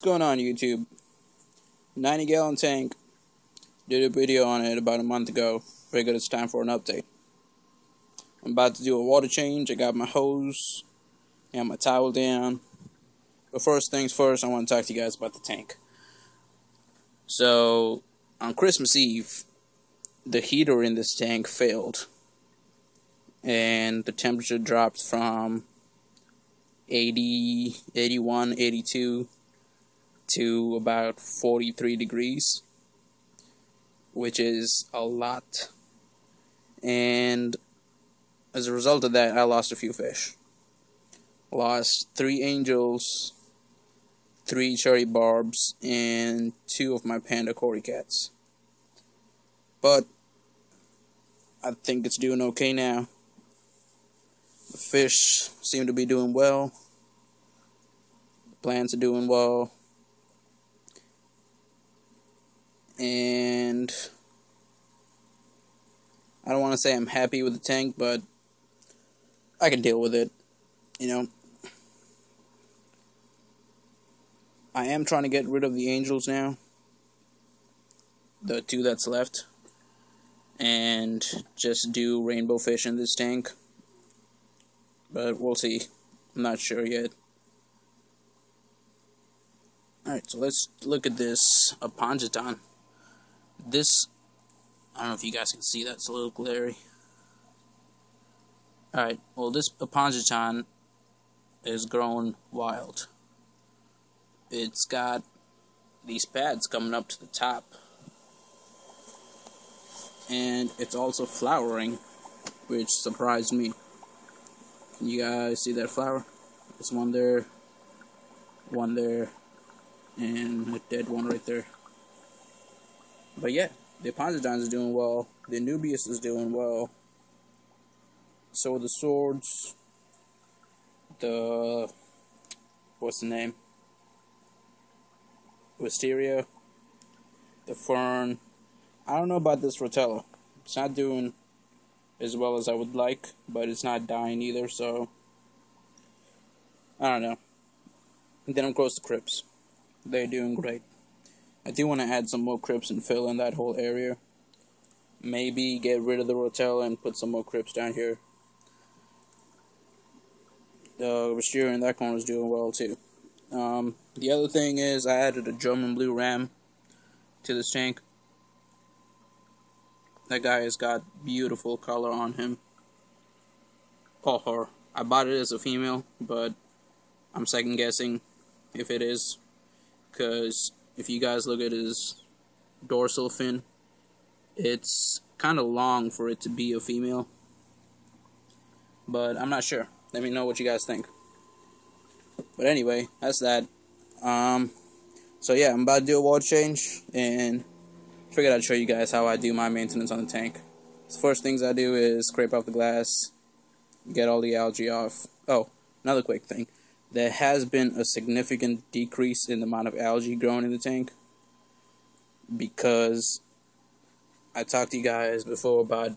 going on, YouTube? 90-gallon tank. Did a video on it about a month ago. Figured it's time for an update. I'm about to do a water change. I got my hose and my towel down. But first things first, I want to talk to you guys about the tank. So, on Christmas Eve, the heater in this tank failed. And the temperature dropped from 80, 81, 82 to about 43 degrees, which is a lot. And as a result of that, I lost a few fish. Lost 3 angels, 3 cherry barbs, and 2 of my panda cory cats. But I think it's doing okay now. The fish seem to be doing well. The plants are doing well. And I don't want to say I'm happy with the tank, but I can deal with it. You know, I am trying to get rid of the angels now, the 2 that's left, and just do rainbow fish in this tank. But we'll see. I'm not sure yet. Alright, so let's look at this Apanjaton. This, I don't know if you guys can see that, it's a little glary. Alright, well, this Apanjaton is grown wild. It's got these pads coming up to the top. And it's also flowering, which surprised me. Can you guys see that flower? There's one there, and a dead one right there. But yeah, the Apanjaton is doing well. The Anubias is doing well. So the swords, the, what's the name? Wisteria, the fern. I don't know about this Rotella. It's not doing as well as I would like, but it's not dying either, so I don't know. And then of course the crypts. They're doing great. I do want to add some more crypts and fill in that whole area. Maybe get rid of the Rotella and put some more crypts down here. The Wisteria in that corner is doing well too. The other thing is I added a German blue ram to this tank. That guy has got beautiful color on him. Or her. I bought it as a female, but I'm second guessing if it is. Because if you guys look at his dorsal fin, it's kind of long for it to be a female. But I'm not sure. Let me know what you guys think. But anyway, that's that. So yeah, I'm about to do a water change, and figured I'd show you guys how I do my maintenance on the tank. The first things I do is scrape off the glass, get all the algae off. Oh, another quick thing. There has been a significant decrease in the amount of algae growing in the tank, because I talked to you guys before about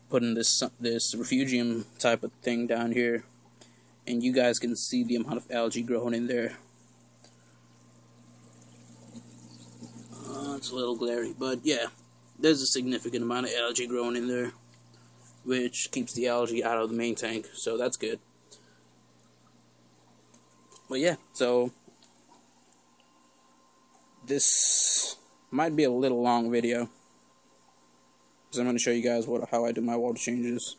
putting this refugium type of thing down here, and you guys can see the amount of algae growing in there. It's a little glary, but yeah, there's a significant amount of algae growing in there, which keeps the algae out of the main tank, so that's good. But yeah, so this might be a little long video, because I'm going to show you guys how I do my water changes.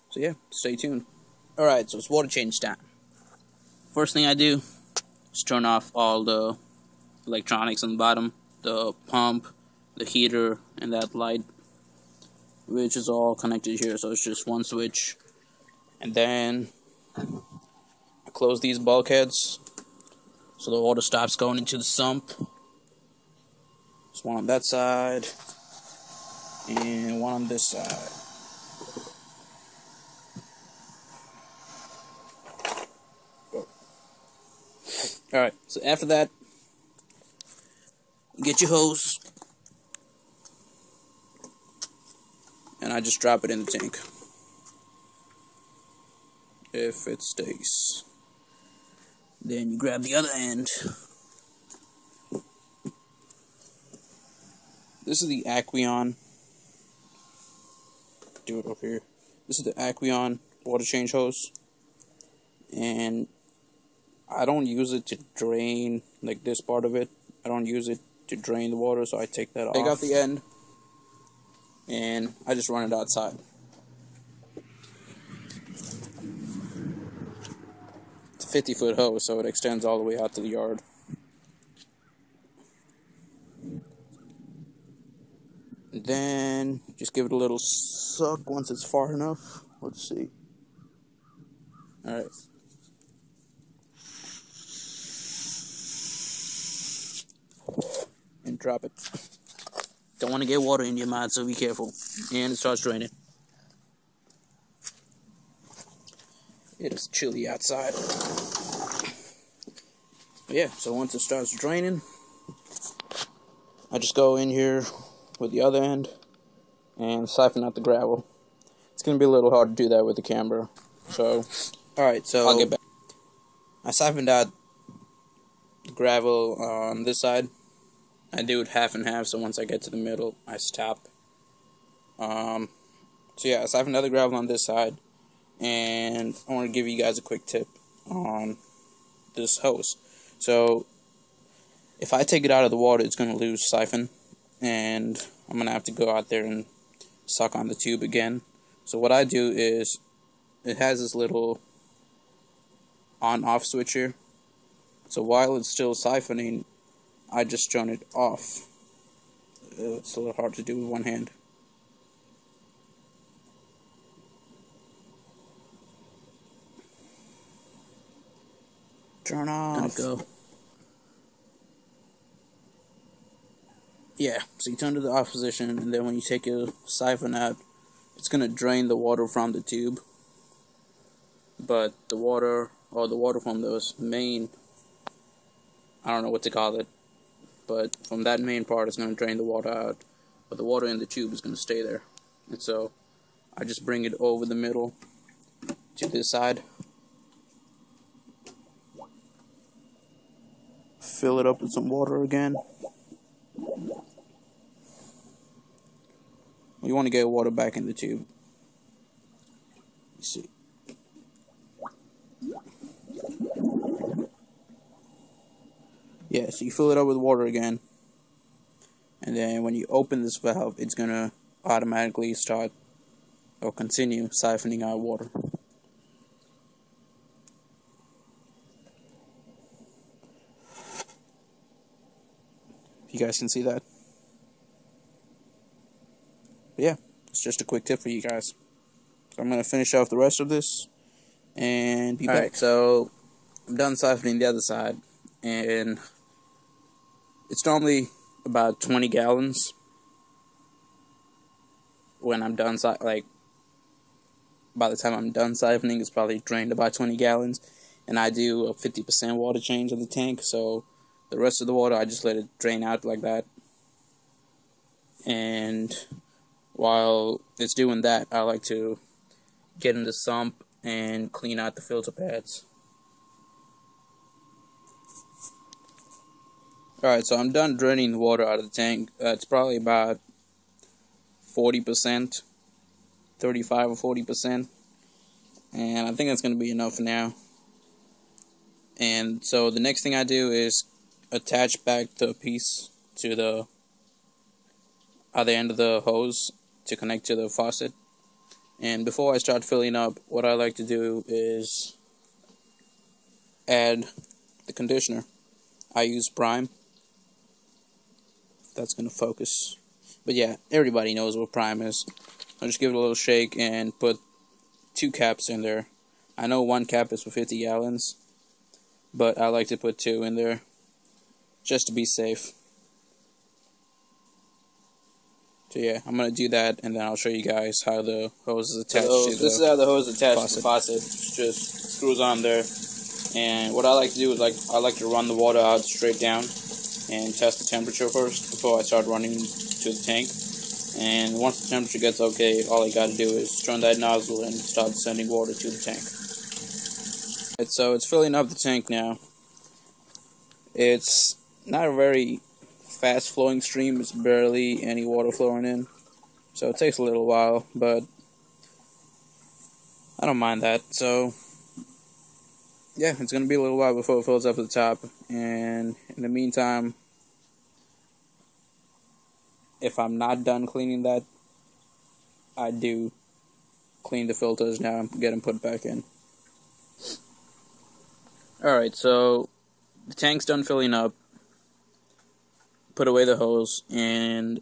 So yeah, stay tuned. Alright, so it's water change time. First thing I do is turn off all the electronics on the bottom, the pump, the heater, and that light, which is all connected here, so it's just one switch. And then I close these bulkheads so the water stops going into the sump. There's one on that side and one on this side. Alright, so after that, get your hose, and I just drop it in the tank, if it stays. Then you grab the other end. This is the Aqueon. Do it over here. This is the Aqueon water change hose, and I don't use it to drain like this part of it. I don't use it to drain the water, so I take that off. Take out the end, and I just run it outside. It's a 50-foot hose, so it extends all the way out to the yard. And then just give it a little suck once it's far enough. Let's see. Alright. And drop it. Don't want to get water in your mouth, so be careful. And it starts draining. It is chilly outside. But yeah, so once it starts draining, I just go in here with the other end and siphon out the gravel. It's going to be a little hard to do that with the camera. So, alright, so I'll get back. I siphoned out the gravel on this side. I do it half and half, so once I get to the middle, I stop. So yeah, I siphoned out the gravel on this side, and I want to give you guys a quick tip on this hose. So, if I take it out of the water, it's going to lose siphon, and I'm going to have to go out there and suck on the tube again. So what I do is, it has this little on-off switch here. So while it's still siphoning, I just turn it off. It's a little hard to do with one hand. Turn off. Go. Yeah, so you turn to the off position, and then when you take your siphon out, it's going to drain the water from the tube. But the water, or the water from those main, I don't know what to call it, but from that main part, it's going to drain the water out. But the water in the tube is going to stay there. And so, I just bring it over the middle to this side. Fill it up with some water again. You want to get water back in the tube. You see. Yeah, so you fill it up with water again. And then when you open this valve, it's going to automatically start or continue siphoning out water. You guys can see that. But yeah, it's just a quick tip for you guys. So I'm going to finish off the rest of this and be back. Alright, so I'm done siphoning the other side, and it's normally about 20 gallons when I'm done, like, by the time I'm done siphoning, it's probably drained about 20 gallons, and I do a 50% water change of the tank, so the rest of the water, I just let it drain out like that. And while it's doing that, I like to get in the sump and clean out the filter pads. Alright, so I'm done draining the water out of the tank. It's probably about 40%, 35 or 40%. And I think that's going to be enough for now. And so the next thing I do is attach back the piece to the other end of the hose to connect to the faucet. And before I start filling up, what I like to do is add the conditioner. I use Prime. That's going to focus. But yeah, everybody knows what Prime is. I'll just give it a little shake and put 2 caps in there. I know 1 cap is for 50 gallons, but I like to put 2 in there just to be safe. So yeah, I'm going to do that, and then I'll show you guys how the hose is attached to the this is how the hose is attached faucet. to the faucet. It just screws on there. And what I like to do is I like to run the water out straight down and test the temperature first before I start running to the tank. And once the temperature gets okay, all I got to do is turn that nozzle and start sending water to the tank. So it's filling up the tank now, It's not a very fast flowing stream, it's barely any water flowing in, so it takes a little while, but I don't mind that. So yeah, it's gonna be a little while before it fills up to the top, and in the meantime, if I'm not done cleaning that, I do clean the filters now and get them put back in. Alright, so the tank's done filling up. Put away the hose, and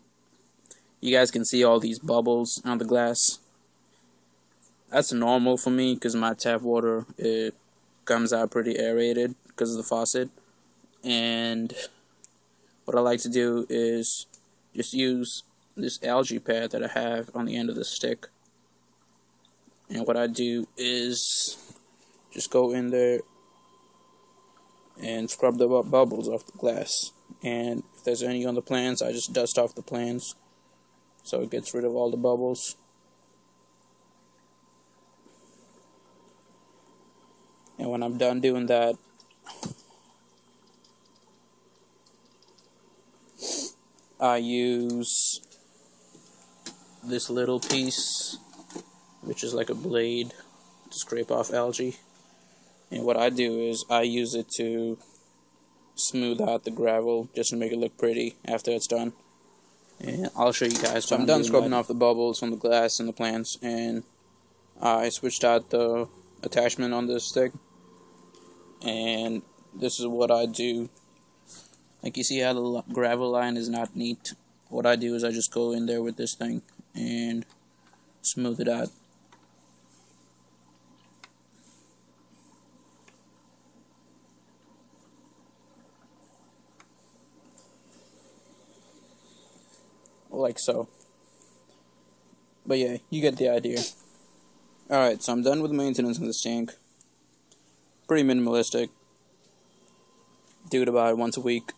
you guys can see all these bubbles on the glass. That's normal for me because my tap water, it comes out pretty aerated because of the faucet. And what I like to do is just use this algae pad that I have on the end of the stick. And what I do is just go in there and scrub the bubbles off the glass. And if there's any on the plans, I just dust off the plans so it gets rid of all the bubbles. And when I'm done doing that, I use this little piece, which is like a blade, to scrape off algae. And what I do is I use it to smooth out the gravel just to make it look pretty after it's done. And I'll show you guys. So I'm done scrubbing off the bubbles on the glass and the plants, and I switched out the attachment on this stick. And this is what I do. Like, you see how the gravel line is not neat? What I do is I just go in there with this thing and smooth it out. Like so. But yeah, you get the idea. Alright, so I'm done with the maintenance on this tank. Pretty minimalistic. Do it about once a week.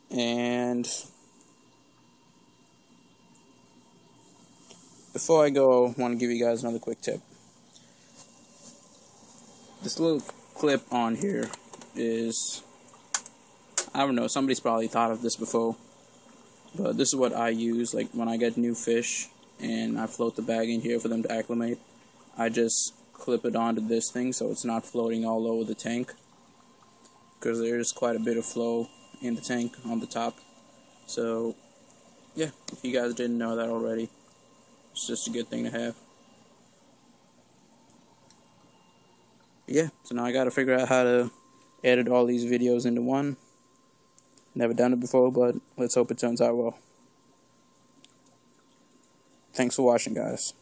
And before I go, I want to give you guys another quick tip. This little clip on here is, I don't know, somebody's probably thought of this before, but this is what I use. Like, when I get new fish and I float the bag in here for them to acclimate, I just clip it onto this thing so it's not floating all over the tank, because there's quite a bit of flow in the tank on the top. So yeah, if you guys didn't know that already, it's just a good thing to have. Yeah, so now I gotta figure out how to edit all these videos into one. Never done it before, but let's hope it turns out well. Thanks for watching, guys.